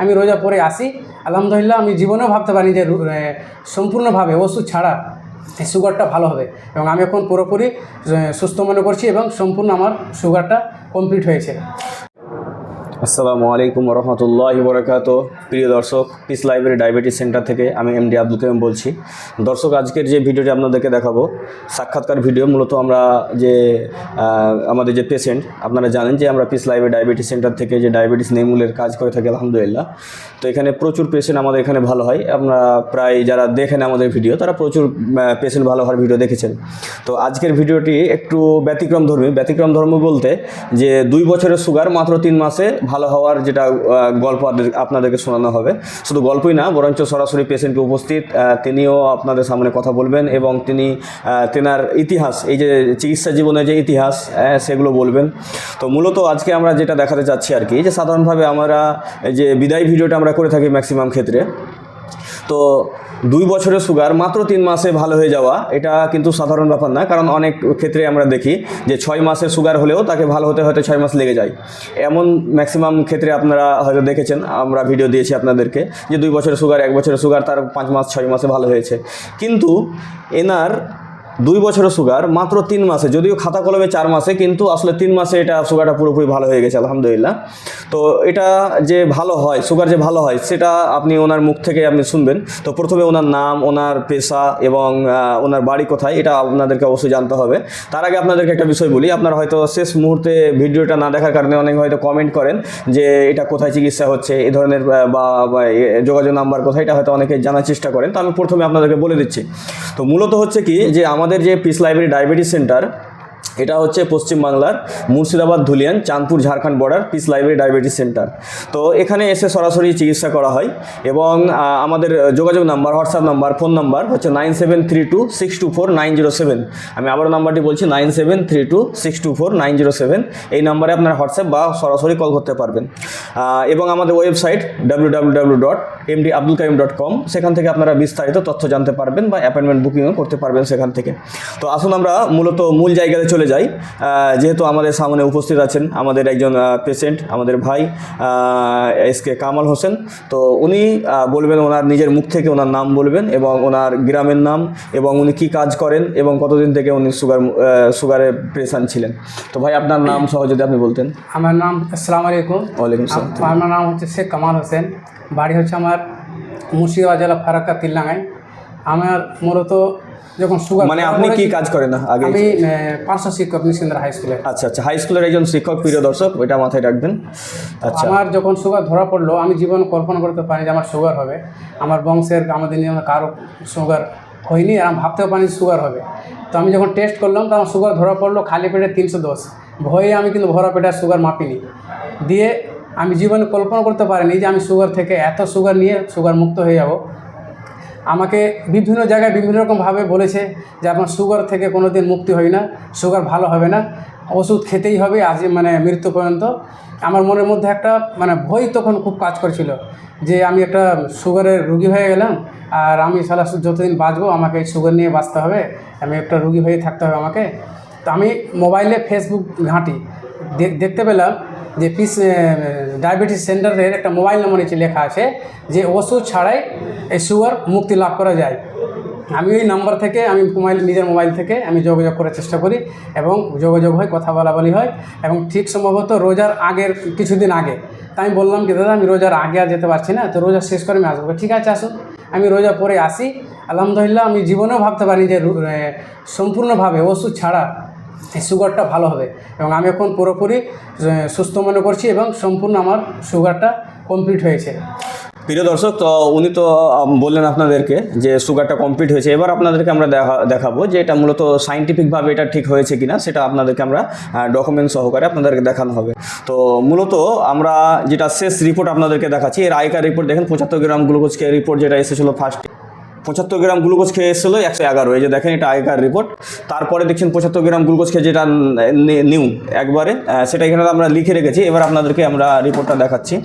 আমি রোজা পরে আসি। আলহামদুলিল্লাহ আমি জীবনেও ভাবতে পারি যে সম্পূর্ণভাবে ওষুধ ছাড়া এই সুগারটা ভালো হবে, এবং আমি এখন পুরোপুরি সুস্থ মনে করছি এবং সম্পূর্ণ আমার সুগারটা কমপ্লিট হয়েছে। আসসালামু আলাইকুম রহমতুল্লাহি বরকাত। প্রিয় দর্শক, পিস লাইব্রেরি ডায়াবেটিস সেন্টার থেকে আমি এমডি আব্দুল কাইম বলছি। দর্শক, আজকের যে ভিডিওটি আপনাদেরকে দেখাবো সাক্ষাৎকার ভিডিও। মূলত আমরা যে আমাদের যে পেশেন্ট, আপনারা জানেন যে আমরা পিস লাইব্রেরি ডায়াবেটিস সেন্টার থেকে যে ডায়াবেটিস নির্মূলের কাজ করে থাকি আলহামদুলিল্লাহ। তো এখানে প্রচুর পেশেন্ট আমাদের এখানে ভালো হয়। আমরা প্রায় যারা দেখেন আমাদের ভিডিও তারা প্রচুর পেশেন্ট ভালো হওয়ার ভিডিও দেখেছেন। তো আজকের ভিডিওটি একটু ব্যতিক্রম ধর্মী বলতে যে 2 বছরের সুগার মাত্র 3 মাসে ভালো হওয়ার যেটা গল্প আপনাদেরকে শোনানো হবে। শুধু গল্পই না, বরঞ্চ সরাসরি পেশেন্টকে উপস্থিত তিনিও আপনাদের সামনে কথা বলবেন এবং তেনার ইতিহাস, এই যে চিকিৎসা জীবনের যে ইতিহাস সেগুলো বলবেন। তো মূলত আজকে আমরা যেটা দেখাতে চাচ্ছি আর কি, যে সাধারণভাবে আমরা যে বিদায় ভিডিওটা আমরা করে থাকি ম্যাক্সিমাম ক্ষেত্রে, তো 2 বছরের সুগার মাত্র 3 মাসে ভালো হয়ে যাওয়া এটা কিন্তু সাধারণ ব্যাপার না। কারণ অনেক ক্ষেত্রে আমরা দেখি যে 6 মাসের সুগার হলেও তাকে ভালো হতে হয়তো 6 মাস লেগে যায়। এমন ম্যাক্সিমাম ক্ষেত্রে আপনারা হয়তো দেখেছেন, আমরা ভিডিও দিয়েছি আপনাদেরকে যে 2 বছরের সুগার, 1 বছরের সুগার তার 5 মাস 6 মাসে ভালো হয়েছে। কিন্তু এনার 2 বছরের সুগার মাত্র 3 মাসে, যদিও খাতা কলমে 4 মাসে, কিন্তু আসলে 3 মাসে এটা সুগারটা পুরোপুরি ভালো হয়ে গেছে আলহামদুলিল্লাহ। তো এটা যে ভালো হয়, সুগার যে ভালো হয় সেটা আপনি ওনার মুখ থেকে আপনি শুনবেন। তো প্রথমে ওনার নাম, ওনার পেশা এবং ওনার বাড়ি কোথায় এটা আপনাদেরকে অবশ্যই জানতে হবে। তার আগে আপনাদেরকে একটা বিষয় বলি, আপনারা হয়তো শেষ মুহূর্তে ভিডিওটা না দেখার কারণে অনেকে হয়তো কমেন্ট করেন যে এটা কোথায় চিকিৎসা হচ্ছে, এই ধরনের বা যোগাযোগ নাম্বার কোথায়, এটা হয়তো অনেকে জানার চেষ্টা করেন। তো আমি প্রথমে আপনাদেরকে বলে দিচ্ছি। তো মূলত হচ্ছে কি, যে আমাদের যে পিস লাইব্রেরি ডায়াবেটিস সেন্টার, এটা হচ্ছে পশ্চিমবাংলার Murshidabad Dhulian Chandpur Jharkhand border piece library diabetes centre. তো এখানে এসে সরাসরি চিকিৎসা করা হয় এবং আমাদের যোগাযোগ number, WhatsApp number, phone number হচ্ছে 9732624907। আমি আবারও নাম্বারটি বলছি 9732624907। এই নাম্বারে আপনার হোয়াটসঅ্যাপ বা সরাসরি কল করতে পারবেন। এবং আমাদের ওয়েবসাইট www.mdabdulkaim.com, সেখান থেকে আপনারা বিস্তারিত তথ্য জানতে পারবেন বা অ্যাপয়েন্টমেন্ট বুকিংও করতে পারবেন সেখান থেকে। তো আসুন আমরা মূলত মূল জায়গাতে চলে যাই। যেহেতু আমাদের সামনে উপস্থিত আছেন আমাদের একজন পেশেন্ট, আমাদের ভাই এসকে কামাল হোসেন। তো উনি বলবেন ওনার নিজের মুখ থেকে, ওনার নাম বলবেন এবং ওনার গ্রামের নাম এবং উনি কী কাজ করেন এবং কতদিন থেকে উনি সুগারের পেশেন্ট ছিলেন। তো ভাই, আপনার নাম সহ যদি আপনি বলতেন। আমার নাম, আসসালামু আলাইকুম। ওয়ালাইকুম আসসালাম। আমার নাম হচ্ছে শেখ কামাল হোসেন, বাড়ি হচ্ছে আমার মুর্শিদাবাদ জেলা ফারাক্কা তিলডাঙ্গায়। আমার মূলত যখন সুগার, মানে আপনি কি কাজ করেন আগে? আমি পার্শ্ব শিক্ষক নিশিন্দ্রা হাই স্কুলে। আচ্ছা, হাই স্কুলের একজন শিক্ষক। প্রিয় দর্শক, ওইটা মাথায় রাখবেন। আচ্ছা, আমার যখন সুগার ধরা পড়লো, আমি জীবন কল্পনা করতে পারি যে আমার সুগার হবে। আমার বংশের, আমাদের নিয়মে কারো সুগার হয়নি, আর আমি ভাবতেও পারিনি সুগার হবে। তো আমি যখন টেস্ট করলাম তো আমার সুগার ধরা পড়লো খালি পেটে 310। ভয়ে আমি কিন্তু ভরা পেটে সুগার মাপিনি। দিয়ে আমি জীবনে কল্পনা করতে পারিনি যে আমি সুগার থেকে এত সুগার নিয়ে সুগার মুক্ত হয়ে যাব। আমাকে বিভিন্ন জায়গায় বিভিন্ন রকমভাবে বলেছে যে আপনার সুগার থেকে কোনো দিন মুক্তি হয় না, সুগার ভালো হবে না, ওষুধ খেতেই হবে আজ মৃত্যু পর্যন্ত। আমার মনের মধ্যে একটা ভয় তখন খুব কাজ করছিল যে আমি একটা সুগারের রুগী হয়ে গেলাম, আর আমি সারা যতদিন বাঁচবো আমাকে সুগার নিয়ে বাঁচতে হবে, আমি একটা রুগী হয়ে থাকতে হবে আমাকে। তো আমি মোবাইলে ফেসবুক ঘাঁটি, দেখতে পেলাম যে পিস ডায়াবেটিস সেন্টারের একটা মোবাইল নম্বর নিচে লেখা আছে যে ওষুধ ছাড়াই এই সুগার মুক্তি লাভ করা যায়। আমি ওই নাম্বার থেকে, আমি নিজের মোবাইল থেকে আমি যোগাযোগ করার চেষ্টা করি এবং যোগাযোগ হয়, কথা বলাবলি হয়। এবং ঠিক সম্ভবত রোজার আগের কিছুদিন আগে, তাই আমি বললাম কি দাদা আমি রোজার আগে আর যেতে পারছি না, তো রোজা শেষ করে আমি আসবো। ঠিক আছে আসুন। আমি রোজা পরে আসি। আলহামদুলিল্লাহ আমি জীবনেও ভাবতে পারি যে সম্পূর্ণভাবে ওষুধ ছাড়া এই সুগারটা ভালো হবে, এবং আমি এখন পুরোপুরি সুস্থ মনে করছি এবং সম্পূর্ণ আমার সুগারটা কমপ্লিট হয়েছে। প্রিয় দর্শক, তো উনি তো বললেন আপনাদেরকে যে সুগারটা কমপ্লিট হয়েছে। এবার আপনাদেরকে আমরা দেখাবো যে এটা মূলত সাইন্টিফিকভাবে এটা ঠিক হয়েছে কিনা, সেটা আপনাদেরকে আমরা ডকুমেন্ট সহকারে আপনাদেরকে দেখানো হবে। তো মূলত আমরা যেটা শেষ রিপোর্ট আপনাদেরকে দেখাচ্ছি, এর আগেকার রিপোর্ট দেখেন 75 গ্রাম গ্লুকোজ রিপোর্ট যেটা এসেছিলো 75 গ্রাম গ্লুকোজ খেয়ে এসেছিল 111, এই যে দেখেন এটা আগেকার রিপোর্ট। তারপরে দেখছেন 75 গ্রাম গ্লুকোজ খেয়ে যেটা নিউ একবারে, সেটা এখানে আমরা লিখে রেখেছি। এবার আপনাদেরকে আমরা রিপোর্টটা দেখাচ্ছি।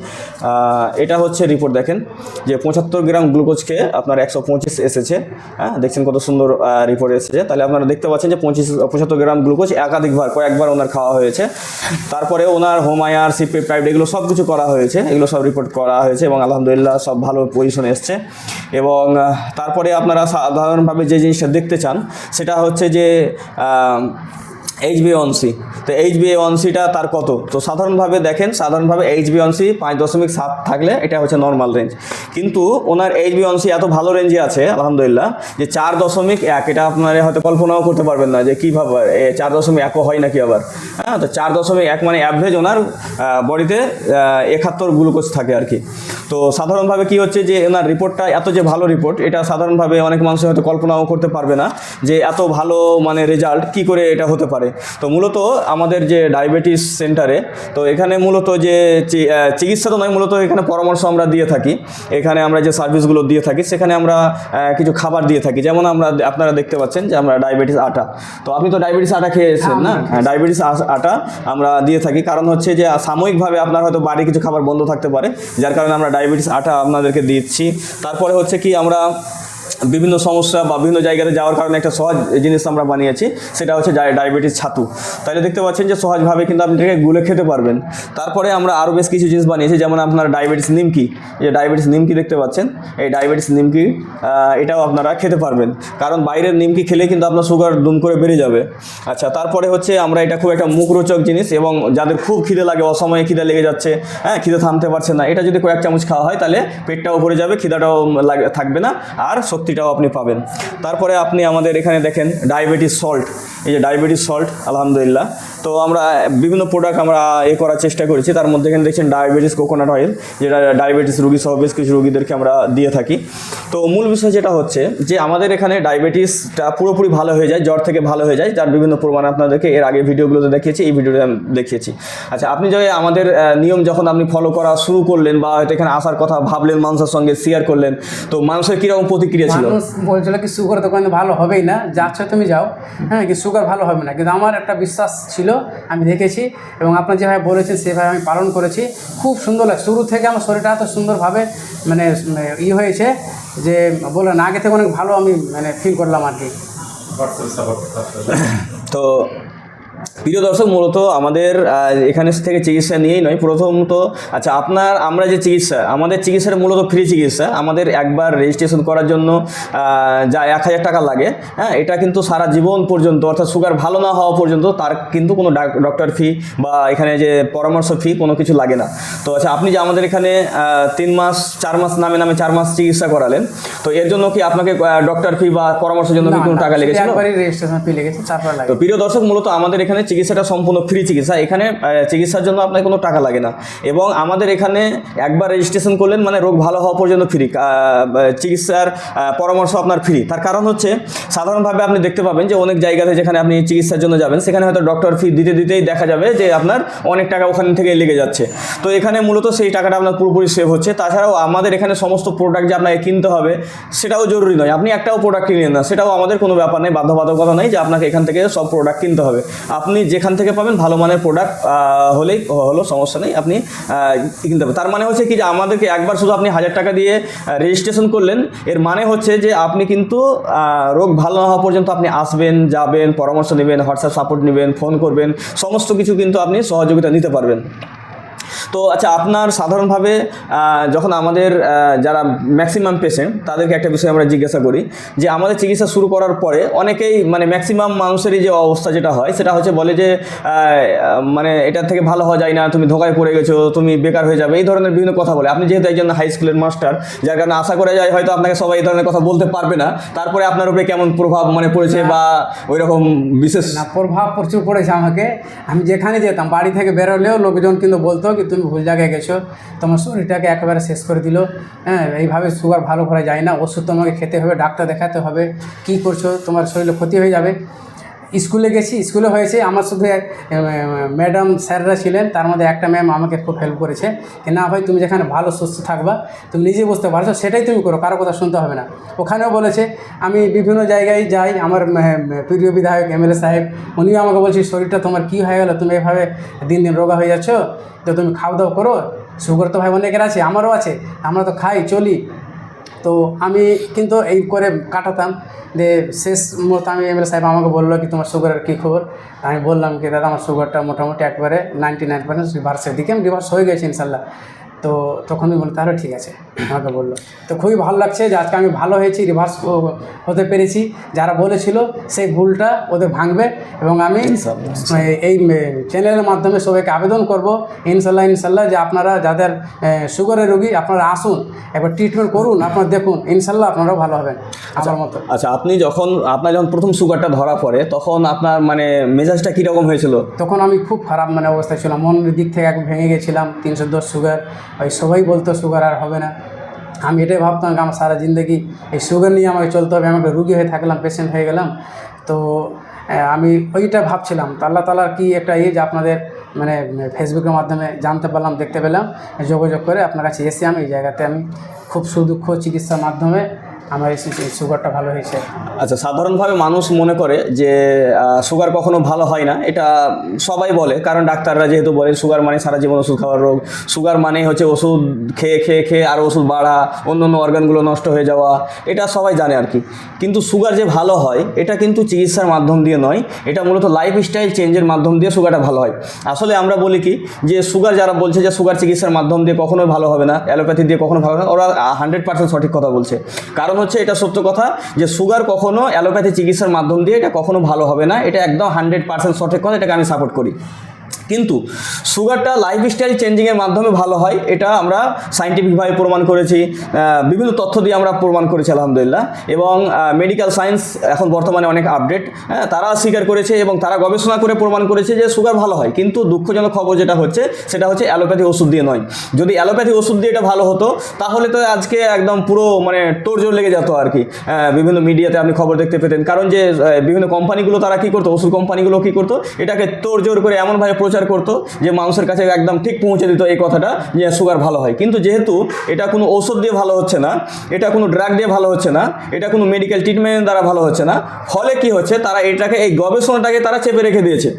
এটা হচ্ছে রিপোর্ট, দেখেন যে 75 গ্রাম গ্লুকোজ খেয়ে আপনার 125 এসেছে। হ্যাঁ, দেখছেন কত সুন্দর রিপোর্ট এসেছে। তাহলে আপনারা দেখতে পাচ্ছেন যে 75 গ্রাম গ্লুকোজ কয়েকবার ওনার খাওয়া হয়েছে। তারপরে ওনার হোম আয়ার, সিপেপটাইড এগুলো সব কিছু করা হয়েছে, এগুলো সব রিপোর্ট করা হয়েছে এবং আলহামদুলিল্লাহ সব ভালো পজিশনে এসছে। এবং তারপরে আপনারা সাধারণভাবে যে জিনিসটা দেখতে চান সেটা হচ্ছে যে HbA1c। তো HbA1cটা তার কত? তো সাধারণভাবে দেখেন, সাধারণভাবে HbA1c 5.7 থাকলে এটা হচ্ছে নর্মাল রেঞ্জ, কিন্তু ওনার HbA1c এত ভালো রেঞ্জে আছে আলহামদুলিল্লাহ যে 4.1। এটা আপনারা হয়তো কল্পনাও করতে পারবেন না যে কীভাবে 4.1 হয় নাকি আবার। হ্যাঁ, তো 4.1 মানে অ্যাভারেজ ওনার বডিতে 71 গ্লুকোজ থাকে আর কি। তো সাধারণভাবে কি হচ্ছে যে ওনার রিপোর্টটা এত যে ভালো রিপোর্ট, এটা সাধারণভাবে অনেক মানুষ হয়তো কল্পনাও করতে পারবে না যে এত ভালো মানে রেজাল্ট কি করে এটা হতে পারে। তো মূলত আমাদের যে ডায়াবেটিস সেন্টারে, তো এখানে মূলত যে চিকিৎসা তো নয়, মূলত এখানে পরামর্শ আমরা দিয়ে থাকি। এখানে আমরা যে সার্ভিসগুলো দিয়ে থাকি সেখানে আমরা কিছু খাবার দিয়ে থাকি। যেমন আপনারা দেখতে পাচ্ছেন যে আমরা ডায়াবেটিস আটা, তো আপনি তো ডায়াবেটিস আটা খেয়েছেন না? ডায়াবেটিস আটা আমরা দিয়ে থাকি, কারণ হচ্ছে যে সাময়িকভাবে আপনার হয়তো বাড়ি কিছু খাবার বন্ধ থাকতে পারে, যার কারণে আমরা ডায়াবেটিস আটা আপনাদেরকে দিচ্ছি। তারপরে হচ্ছে কি আমরা বিভিন্ন সমস্যা বা বিভিন্ন জায়গাতে যাওয়ার কারণে একটা সহজ জিনিস আমরা বানিয়েছি, সেটা হচ্ছে ডায়াবেটিস ছাতু। তাহলে দেখতে পাচ্ছেন যে সহজভাবে কিন্তু আপনি এটাকে গুলে খেতে পারবেন। তারপরে আমরা আরও বেশ কিছু জিনিস বানিয়েছি, যেমন আপনার ডায়াবেটিস নিমকি, যে ডায়াবেটিস নিমকি দেখতে পাচ্ছেন, এই ডায়াবেটিস নিমকি এটাও আপনারা খেতে পারবেন, কারণ বাইরের নিমকি খেলে কিন্তু আপনার সুগার দুম করে বেড়ে যাবে। আচ্ছা, তারপরে হচ্ছে আমরা এটা খুব একটা মুখরোচক জিনিস, এবং যাদের খুব খিদে লাগে, অসময়ে খিদে লেগে যাচ্ছে, হ্যাঁ খিদে থামতে পারছে না, এটা যদি কয়েক চামচ খাওয়া হয় তাহলে পেটটাও ভরে যাবে, খিদাটাও থাকবে না, আর শক্তিটাও আপনি পাবেন। তারপরে আপনি আমাদের এখানে দেখেন ডায়াবেটিস সল্ট, এই যে ডায়াবেটিস সল্ট আলহামদুলিল্লাহ। তো আমরা বিভিন্ন প্রোডাক্ট আমরা করার চেষ্টা করেছি, তার মধ্যে এখানে দেখছেন ডায়াবেটিস কোকোনাট অয়েল, যেটা ডায়াবেটিস রোগী সহ বেশ কিছু রোগীদেরকে আমরা দিয়ে থাকি। তো মূল বিষয় যেটা হচ্ছে যে আমাদের এখানে ডায়াবেটিসটা পুরোপুরি ভালো হয়ে যায়, জ্বর থেকে ভালো হয়ে যায়, যার বিভিন্ন প্রমাণ আপনাদেরকে এর আগে ভিডিওগুলোতে দেখিয়েছি, এই ভিডিওতে আমি দেখিয়েছি। আচ্ছা, আপনি যদি আমাদের নিয়ম যখন আপনি ফলো করা শুরু করলেন বা হয়তো এখানে আসার কথা ভাবলেন, মানুষের সঙ্গে শেয়ার করলেন, তো মানুষের কীরকম প্রতিক্রিয়া ছিল? মানুষ বলছিল কি সুগার দোকানে ভালো হবেই না, যাচ্ছ তুমি যাও, হ্যাঁ কি সুগার ভালো হবে না। কিন্তু আমার একটা বিশ্বাস ছিল, আমি দেখেছি এবং আপনার যেভাবে বলেছেন সেভাবে আমি পালন করেছি। খুব সুন্দর লাগে, শুরু থেকে আমার শরীরটা এত সুন্দরভাবে মানে হয়েছে যে বললেন আগে থেকে অনেক ভালো আমি মানে ফিল করলাম আর কি। তো প্রিয় দর্শক, মূলত আমাদের এখানে থেকে চিকিৎসা নিয়েই নয়, প্রথমত আচ্ছা আমরা যে চিকিৎসা, আমাদের চিকিৎসার মূলত ফ্রি চিকিৎসা। আমাদের একবার রেজিস্ট্রেশন করার জন্য যা 1000 টাকা লাগে, হ্যাঁ এটা কিন্তু সারা জীবন পর্যন্ত, অর্থাৎ সুগার ভালো না হওয়া পর্যন্ত তার কিন্তু কোনো ডক্টর ফি বা এখানে যে পরামর্শ ফি কোনো কিছু লাগে না। তো আচ্ছা, আপনি যে আমাদের এখানে 3 মাস 4 মাস নামে 4 মাস চিকিৎসা করালেন, তো এর জন্য কি আপনাকে ডক্টর ফি বা পরামর্শের জন্য কি কোনো টাকা লেগেছিল? একবারই রেজিস্ট্রেশন ফি লেগেছে, তারপর লাগে। তো প্রিয় দর্শক, মূলত আমাদের এখানে চিকিৎসাটা সম্পূর্ণ ফ্রি চিকিৎসা। এখানে চিকিৎসার জন্য আপনার কোনো টাকা লাগে না, এবং আমাদের এখানে একবার রেজিস্ট্রেশন করলেন মানে রোগ ভালো হওয়া পর্যন্ত ফ্রি, চিকিৎসার পরামর্শ আপনার ফ্রি। তার কারণ হচ্ছে সাধারণভাবে আপনি দেখতে পাবেন যে অনেক জায়গাতে যেখানে আপনি চিকিৎসার জন্য যাবেন সেখানে হয়তো ডক্টর ফি দিতেই দেখা যাবে যে আপনার অনেক টাকা ওখান থেকে লেগে যাচ্ছে। তো এখানে মূলত সেই টাকাটা আপনার পুরোপুরি সেভ হচ্ছে। তাছাড়াও আমাদের এখানে সমস্ত প্রোডাক্ট যে আপনাকে কিনতে হবে সেটাও জরুরি নয়, আপনি একটাও প্রোডাক্ট কিনে না, সেটাও আমাদের কোনো ব্যাপার নেই, বাধ্যবাধকতা নেই যে আপনাকে এখান থেকে সব প্রোডাক্ট কিনতে হবে। আপনি যেখান থেকে পাবেন ভালো মানের প্রোডাক্ট হলেই হলো, সমস্যা নেই, আপনি কিনতে হবে। তার মানে হচ্ছে কি যে আমাদেরকে একবার শুধু আপনি 1000 টাকা দিয়ে রেজিস্ট্রেশন করলেন, এর মানে হচ্ছে যে আপনি কিন্তু রোগ ভালো না হওয়া পর্যন্ত আপনি আসবেন, যাবেন, পরামর্শ নেবেন, হোয়াটসঅ্যাপ সাপোর্ট নেবেন, ফোন করবেন, সমস্ত কিছু কিন্তু আপনি সহযোগিতা নিতে পারবেন। তো আচ্ছা, আপনার সাধারণভাবে যখন আমাদের যারা ম্যাক্সিমাম পেশেন্ট তাদেরকে একটা বিষয় আমরা জিজ্ঞাসা করি যে আমাদের চিকিৎসা শুরু করার পরে অনেকেই মানে ম্যাক্সিমাম মানুষেরই যে অবস্থা যেটা হয় সেটা হচ্ছে বলে যে মানে এটার থেকে ভালো হওয়া যায় না, তুমি ধোঁকায় পড়ে গেছো, তুমি বেকার হয়ে যাবে, এই ধরনের বিভিন্ন কথা বলে। আপনি যেহেতু একজন হাই স্কুলের মাস্টার, যার কারণে আশা করে যায় হয়তো আপনাকে সবাই এই ধরনের কথা বলতে পারবে না, তারপরে আপনার উপরে কেমন প্রভাব মানে পড়েছে বা ওই রকম বিশেষ? না, প্রভাব প্রচুর পড়েছে আমাকে। আমি যেখানে যেতাম, বাড়ি থেকে বেরোলেও লোকজন কিন্তু বলতো কি তুমি ভুল জায়গায় গেছো, তোমার শরীরটাকে একেবারে শেষ করে দিল, হ্যাঁ এইভাবে সুগার ভালো করা যায় না, ওষুধ তোমাকে খেতে হবে, ডাক্তার দেখাতে হবে, কি করছো, তোমার শরীরে ক্ষতি হয়ে যাবে। স্কুলে গেছি, স্কুলে হয়েছে আমার শুধু এক ম্যাডাম স্যাররা ছিলেন, তার মধ্যে একটা ম্যাম আমাকে খুব হেল্প করেছে যে না ভাই তুমি যেখানে ভালো সুস্থ থাকবা, তুমি নিজে বুঝতে পারছো সেটাই তুমি করো, কারো কথা শুনতে হবে না। ওখানেও বলেছে, আমি বিভিন্ন জায়গায় যাই, আমার প্রিয় বিধায়ক এমএলএ সাহেব উনিও আমাকে বলছে শরীরটা তোমার কী হয়ে গেল, তুমি এভাবে দিন দিন রোগা হয়ে যাচ্ছ, তো তুমি খাওয়া দাওয়া করো, সুগার তো ভাই অনেকের আছে, আমারও আছে, আমরা তো খাই চলি। তো আমি কিন্তু এই করে কাটাতাম। যে শেষ মুহূর্তে আমি এমএলএ সাহেব আমাকে বললো কি তোমার সুগারের কী খবর, আমি বললাম কি দাদা আমার সুগারটা মোটামুটি একবারে 99% রিভার্সের দিকে, আমি রিভার্স হয়ে গেছি ইনশাল্লাহ। তো তখন আমি বলি তাহলে ঠিক আছে, আমাকে বললো। তো খুবই ভালো লাগছে যে আজকে আমি ভালো হয়েছি, রিভার্স হতে পেরেছি। যারা বলেছিল সেই ভুলটা ওদের ভাঙবে, এবং আমি এই চ্যানেলের মাধ্যমে সবাইকে আবেদন করব ইনশাল্লাহ যে আপনারা যাদের সুগারের রোগী আপনারা আসুন, একবার ট্রিটমেন্ট করুন, আপনারা দেখুন ইনশাল্লাহ আপনারাও ভালো হবেন আমার মতো। আচ্ছা, আপনার যখন প্রথম সুগারটা ধরা পড়ে তখন আপনার মানে মেজাজটা কীরকম হয়েছিল? তখন আমি খুব খারাপ অবস্থায় ছিলাম, মনের দিক থেকে একদম ভেঙে গেছিলাম। 310 সুগার, ওই সবাই বলতো সুগার আর হবে না। আমি এটাই ভাবতাম যে আমার সারা জিন্দগি এই সুগার নিয়ে আমাকে চলতে হবে, আমাকে রুগী হয়ে থাকলাম, পেশেন্ট হয়ে গেলাম। তো আমি ওইটা ভাবছিলাম। তো আল্লাহ তাআলার কি একটা যে আপনাদের মানে ফেসবুকের মাধ্যমে জানতে পারলাম, দেখতে পেলাম, যোগাযোগ করে আপনার কাছে এসে আমি এই জায়গাতে আমি খুব সুদক্ষ চিকিৎসার মাধ্যমে আমার এই সুগারটা ভালো হয়েছে। আচ্ছা, সাধারণভাবে মানুষ মনে করে যে সুগার কখনো ভালো হয় না, এটা সবাই বলে, কারণ ডাক্তাররা যেহেতু বলে সুগার মানে সারা জীবন ওষুধ খাওয়ার রোগ, সুগার মানে হচ্ছে ওষুধ খেয়ে খেয়ে খেয়ে আরও ওষুধ বাড়া, অন্য অন্য অর্গানগুলো নষ্ট হয়ে যাওয়া, এটা সবাই জানে আর কি। কিন্তু সুগার যে ভালো হয় এটা কিন্তু চিকিৎসার মাধ্যম দিয়ে নয়, এটা মূলত লাইফস্টাইল চেঞ্জের মাধ্যম দিয়ে সুগারটা ভালো হয়। আসলে আমরা বলি কি যে সুগার যারা বলছে যে সুগার চিকিৎসার মাধ্যম দিয়ে কখনোই ভালো হবে না, অ্যালোপ্যাথি দিয়ে কখনো ভালো হবে না, ওরা 100% সঠিক কথা বলছে। কারণ হচ্ছে এটা সত্য কথা যে সুগার কখনো অ্যালোপ্যাথি চিকিৎসার মাধ্যম দিয়ে এটা কখনো ভালো হবে না, এটা একদম 100% সঠিক কথা, এটাকে আমি সাপোর্ট করি। কিন্তু সুগারটা লাইফস্টাইল চেঞ্জিংয়ের মাধ্যমে ভালো হয়, এটা আমরা সায়েন্টিফিকভাবে প্রমাণ করেছি, বিভিন্ন তথ্য দিয়ে আমরা প্রমাণ করেছি আলহামদুলিল্লাহ। এবং মেডিকেল সায়েন্স এখন বর্তমানে অনেক আপডেট, তারা স্বীকার করেছে এবং তারা গবেষণা করে প্রমাণ করেছে যে সুগার ভালো হয়। কিন্তু দুঃখজনক খবর যেটা হচ্ছে সেটা হচ্ছে অ্যালোপ্যাথি ওষুধ দিয়ে নয়। যদি অ্যালোপ্যাথি ওষুধ দিয়ে এটা ভালো হতো তাহলে তো আজকে একদম পুরো মানে তোড়জোড় লেগে যেত আর কি। বিভিন্ন মিডিয়াতে আপনি খবর দেখতে পেতেন, কারণ যে বিভিন্ন কোম্পানিগুলো তারা কী করতো, ওষুধ কোম্পানিগুলো কী করতো, এটাকে তোড়জোড় করে এমনভাবে প্রচার করতো যে মানুষের কাছে একদম ঠিক পৌঁছে দিত এই কথাটা যে সুগার ভালো হয়। কিন্তু যেহেতু এটা কোনো ওষুধ দিয়ে ভালো হচ্ছে না, এটা কোনো ড্রাগ দিয়ে ভালো হচ্ছে না, এটা কোনো মেডিকেল ট্রিটমেন্ট দ্বারা ভালো হচ্ছে না, ফলে কি হচ্ছে তারা এটাকে এই গবেষণাটাকে তারা চেপে রেখে দিয়েছে।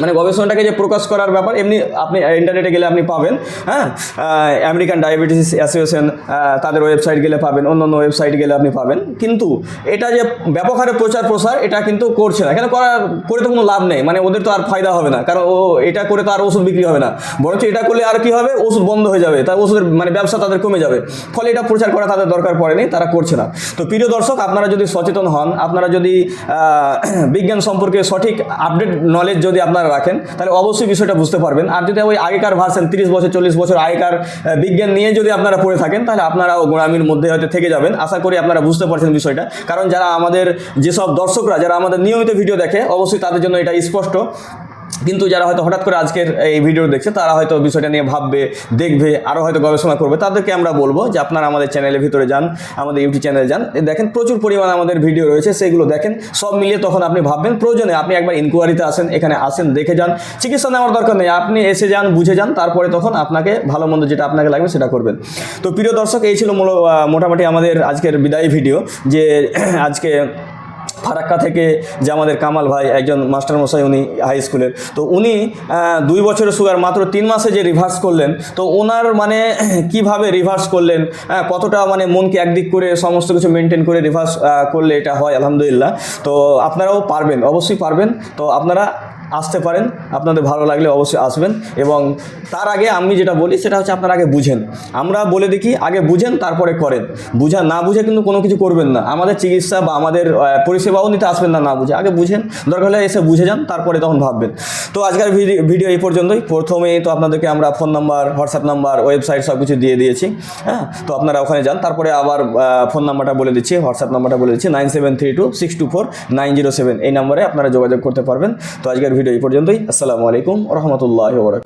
মানে গবেষণাটাকে যে প্রকাশ করার ব্যাপার এমনি আপনি ইন্টারনেটে গেলে আপনি পাবেন, হ্যাঁ, আমেরিকান ডায়াবেটিস অ্যাসোসিয়েশন তাদের ওয়েবসাইট গেলে পাবেন, অন্য অন্য ওয়েবসাইট গেলে আপনি পাবেন। কিন্তু এটা যে ব্যাপক হারে প্রচার প্রসার এটা কিন্তু করছে না, কেন করে তো কোনো লাভ নেই, মানে ওদের তো আর ফায়দা হবে না, কারণ এটা করে তো আর ওষুধ বিক্রি হবে না, বরঞ্চ এটা করলে আর কি হবে, ওষুধ বন্ধ হয়ে যাবে, তার ওষুধের মানে ব্যবসা তাদের কমে যাবে, ফলে এটা প্রচার করা তাদের দরকার পড়েনি, তারা করছে না। তো প্রিয় দর্শক, আপনারা যদি সচেতন হন, আপনারা যদি বিজ্ঞান সম্পর্কে সঠিক আপডেট নলেজ যদি আপনারা রাখেন তাহলে অবশ্যই বিষয়টা বুঝতে পারবেন। আর যদি ওই আগেকার ভার্সন 30 বছর 40 বছর আগেকার বিজ্ঞান নিয়ে যদি আপনারা পড়ে থাকেন তাহলে আপনারাও গোড়ামির মধ্যে হয়তো থেকে যাবেন। আশা করি আপনারা বুঝতে পারছেন বিষয়টা, কারণ যারা আমাদের যেসব দর্শকরা যারা আমাদের নিয়মিত ভিডিও দেখে অবশ্যই তাদের জন্য এটা স্পষ্ট। কিন্তু যারা হয়তো হঠাৎ করে আজকের এই ভিডিও দেখছে তারা হয়তো বিষয়টা নিয়ে ভাববে, দেখবে, আরও হয়তো গবেষণা করবে, তাদেরকে আমরা বলবো যে আপনারা আমাদের চ্যানেলের ভিতরে যান, আমাদের ইউটিউব চ্যানেলে যান, দেখেন প্রচুর পরিমাণে আমাদের ভিডিও রয়েছে, সেগুলো দেখেন, সব মিলিয়ে তখন আপনি ভাববেন। প্রয়োজনে আপনি একবার ইনকোয়ারিতে আসেন, এখানে আসেন, দেখে যান, চিকিৎসা নেওয়ার দরকার নেই, আপনি এসে যান, বুঝে যান, তারপরে তখন আপনাকে ভালো মন্দ যেটা আপনাকে লাগবে সেটা করবেন। তো প্রিয় দর্শক, এই ছিল মোটামুটি আমাদের আজকের বিদায়ী ভিডিও, যে আজকে ফারাক্কা থেকে যে আমাদের কামাল ভাই একজন মাস্টারমশাই, উনি হাই স্কুলের, তো উনি 2 বছরের সুগার মাত্র 3 মাসে যে রিভার্স করলেন, তো ওনার মানে কিভাবে রিভার্স করলেন, কতটা মানে মনকে একদিক করে সমস্ত কিছু মেনটেন করে রিভার্স করলে এটা হয় আলহামদুলিল্লাহ। তো আপনারাও পারবেন, অবশ্যই পারবেন। তো আপনারা আসতে পারেন, আপনাদের ভালো লাগলে অবশ্যই আসবেন। এবং তার আগে আমি যেটা বলি সেটা হচ্ছে আপনারা আগে বুঝেন, আমরা বলে দেখি আগে বুঝেন তারপরে করেন, না বুঝে কিন্তু কোনো কিছু করবেন না, আমাদের চিকিৎসা বা আমাদের পরিষেবাও নিতে আসবেন না বুঝে, আগে বুঝেন, দরকার হলে এসে বুঝে যান, তারপরে তখন ভাববেন। তো আজকের ভিডিও এই পর্যন্তই। প্রথমেই তো আপনাদেরকে আমরা phone number, WhatsApp number, website সব কিছু দিয়ে দিয়েছি, হ্যাঁ, তো আপনারা ওখানে যান। তারপরে আবার ফোন নাম্বারটা বলে দিচ্ছি, হোয়াটসঅ্যাপ নাম্বারটা বলে দিচ্ছি, 9732624907, এই নাম্বারে আপনারা যোগাযোগ করতে পারবেন। তো আজকের ভিডিও এই পর্যন্তই। আসসালামু আলাইকুম ওয়া রাহমাতুল্লাহি ওয়া বারাকাতুহু।